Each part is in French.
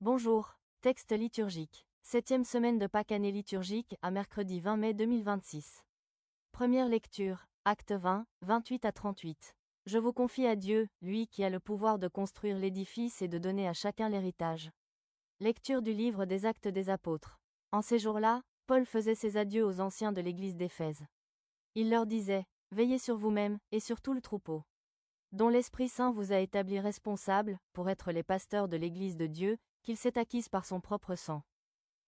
Bonjour, texte liturgique. 7e semaine de Pâques, année liturgique, à mercredi 20 mai 2026. Première lecture, Actes 20, 28 à 38. Je vous confie à Dieu, lui qui a le pouvoir de construire l'édifice et de donner à chacun l'héritage. Lecture du livre des Actes des Apôtres. En ces jours-là, Paul faisait ses adieux aux anciens de l'église d'Éphèse. Il leur disait, veillez sur vous-mêmes, et sur tout le troupeau, dont l'Esprit Saint vous a établis responsables, pour être les pasteurs de l'église de Dieu, qu'il s'est acquise par son propre sang.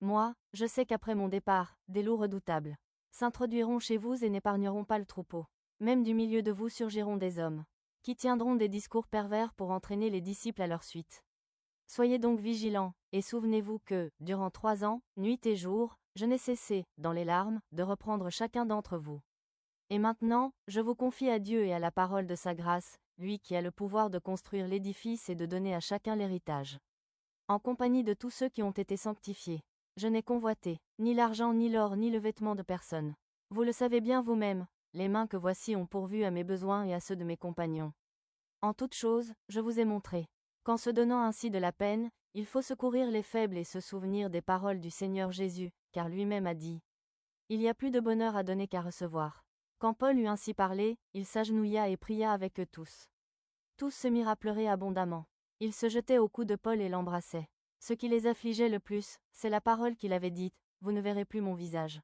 Moi, je sais qu'après mon départ, des loups redoutables s'introduiront chez vous et n'épargneront pas le troupeau. Même du milieu de vous surgiront des hommes, qui tiendront des discours pervers pour entraîner les disciples à leur suite. Soyez donc vigilants, et souvenez-vous que, durant 3 ans, nuit et jour, je n'ai cessé, dans les larmes, de reprendre chacun d'entre vous. Et maintenant, je vous confie à Dieu et à la parole de sa grâce, lui qui a le pouvoir de construire l'édifice et de donner à chacun l'héritage. En compagnie de tous ceux qui ont été sanctifiés. Je n'ai convoité, ni l'argent ni l'or ni le vêtement de personne. Vous le savez bien vous-même, les mains que voici ont pourvu à mes besoins et à ceux de mes compagnons. En toute chose, je vous ai montré qu'en se donnant ainsi de la peine, il faut secourir les faibles et se souvenir des paroles du Seigneur Jésus, car lui-même a dit: il y a plus de bonheur à donner qu'à recevoir. Quand Paul eut ainsi parlé, il s'agenouilla et pria avec eux tous. Tous se mirent à pleurer abondamment. Ils se jetaient au cou de Paul et l'embrassaient. Ce qui les affligeait le plus, c'est la parole qu'il avait dite: vous ne verrez plus mon visage.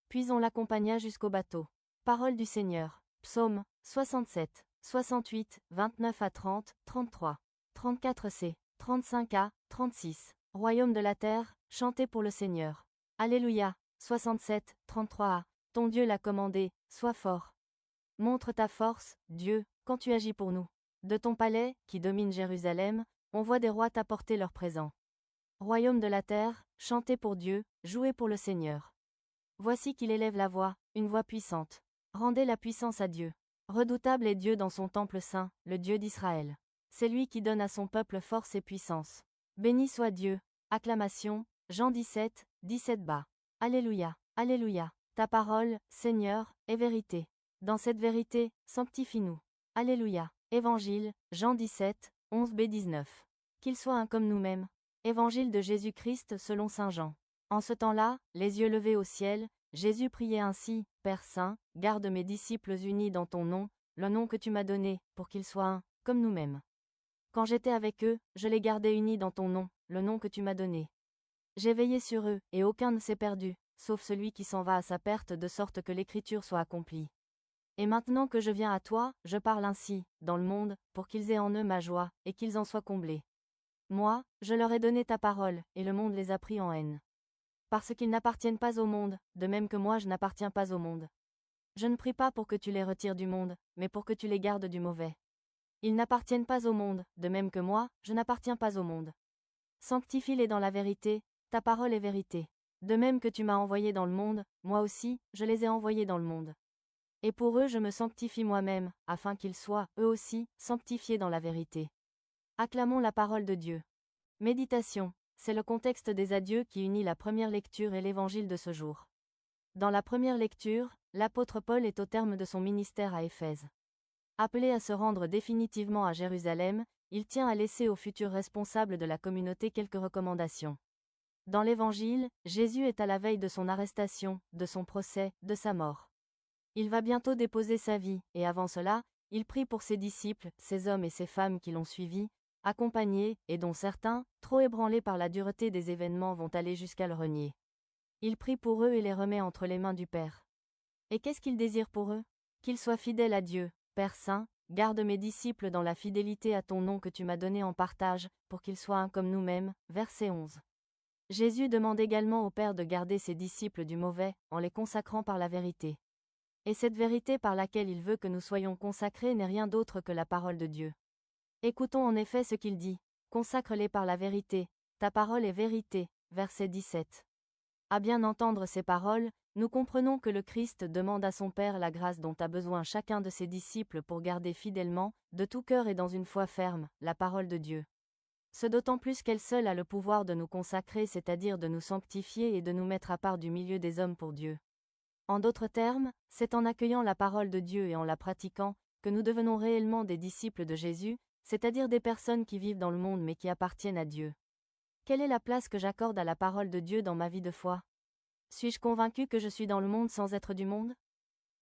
Puis on l'accompagna jusqu'au bateau. Parole du Seigneur. Psaume 67, 68, 29 à 30, 33, 34c, 35a, 36. Royaume de la terre, chantez pour le Seigneur. Alléluia. 67, 33a. Ton Dieu l'a commandé, sois fort. Montre ta force, Dieu, quand tu agis pour nous. De ton palais, qui domine Jérusalem, on voit des rois t'apporter leurs présents. Royaume de la terre, chantez pour Dieu, jouez pour le Seigneur. Voici qu'il élève la voix, une voix puissante. Rendez la puissance à Dieu. Redoutable est Dieu dans son temple saint, le Dieu d'Israël. C'est lui qui donne à son peuple force et puissance. Béni soit Dieu. Acclamation, Jean 17, 17b. Alléluia, Alléluia. Ta parole, Seigneur, est vérité. Dans cette vérité, sanctifie-nous. Alléluia. Évangile, Jean 17, 11b-19. Qu'il soit un comme nous-mêmes. Évangile de Jésus-Christ selon saint Jean. En ce temps-là, les yeux levés au ciel, Jésus priait ainsi: Père Saint, garde mes disciples unis dans ton nom, le nom que tu m'as donné, pour qu'ils soient un, comme nous-mêmes. Quand j'étais avec eux, je les gardais unis dans ton nom, le nom que tu m'as donné. J'ai veillé sur eux, et aucun ne s'est perdu, sauf celui qui s'en va à sa perte, de sorte que l'écriture soit accomplie. Et maintenant que je viens à toi, je parle ainsi, dans le monde, pour qu'ils aient en eux ma joie, et qu'ils en soient comblés. Moi, je leur ai donné ta parole, et le monde les a pris en haine. Parce qu'ils n'appartiennent pas au monde, de même que moi je n'appartiens pas au monde. Je ne prie pas pour que tu les retires du monde, mais pour que tu les gardes du mauvais. Ils n'appartiennent pas au monde, de même que moi, je n'appartiens pas au monde. Sanctifie-les dans la vérité, ta parole est vérité. De même que tu m'as envoyé dans le monde, moi aussi, je les ai envoyés dans le monde. Et pour eux je me sanctifie moi-même, afin qu'ils soient, eux aussi, sanctifiés dans la vérité. Acclamons la parole de Dieu. Méditation. C'est le contexte des adieux qui unit la première lecture et l'évangile de ce jour. Dans la première lecture, l'apôtre Paul est au terme de son ministère à Éphèse. Appelé à se rendre définitivement à Jérusalem, il tient à laisser aux futurs responsables de la communauté quelques recommandations. Dans l'évangile, Jésus est à la veille de son arrestation, de son procès, de sa mort. Il va bientôt déposer sa vie, et avant cela, il prie pour ses disciples, ces hommes et ces femmes qui l'ont suivi, accompagnés, et dont certains, trop ébranlés par la dureté des événements, vont aller jusqu'à le renier. Il prie pour eux et les remet entre les mains du Père. Et qu'est-ce qu'il désire pour eux? Qu'ils soient fidèles à Dieu. Père Saint, garde mes disciples dans la fidélité à ton nom que tu m'as donné en partage, pour qu'ils soient un comme nous-mêmes. Verset 11. Jésus demande également au Père de garder ses disciples du mauvais, en les consacrant par la vérité. Et cette vérité par laquelle il veut que nous soyons consacrés n'est rien d'autre que la parole de Dieu. Écoutons en effet ce qu'il dit: consacre-les par la vérité, ta parole est vérité. Verset 17. À bien entendre ces paroles, nous comprenons que le Christ demande à son Père la grâce dont a besoin chacun de ses disciples pour garder fidèlement, de tout cœur et dans une foi ferme, la parole de Dieu. Ce d'autant plus qu'elle seule a le pouvoir de nous consacrer, c'est-à-dire de nous sanctifier et de nous mettre à part du milieu des hommes pour Dieu. En d'autres termes, c'est en accueillant la parole de Dieu et en la pratiquant, que nous devenons réellement des disciples de Jésus, c'est-à-dire des personnes qui vivent dans le monde mais qui appartiennent à Dieu. Quelle est la place que j'accorde à la parole de Dieu dans ma vie de foi? Suis-je convaincu que je suis dans le monde sans être du monde?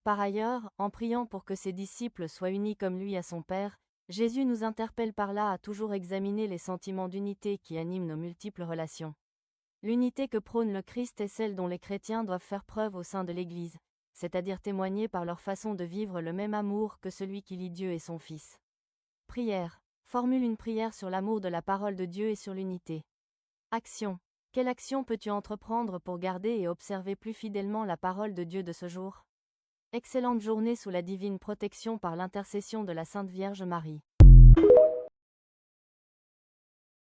Par ailleurs, en priant pour que ses disciples soient unis comme lui à son Père, Jésus nous interpelle par là à toujours examiner les sentiments d'unité qui animent nos multiples relations. L'unité que prône le Christ est celle dont les chrétiens doivent faire preuve au sein de l'Église, c'est-à-dire témoigner par leur façon de vivre le même amour que celui qui lie Dieu et son Fils. Prière. Formule une prière sur l'amour de la parole de Dieu et sur l'unité. Action. Quelle action peux-tu entreprendre pour garder et observer plus fidèlement la parole de Dieu de ce jour? Excellente journée sous la divine protection par l'intercession de la Sainte Vierge Marie.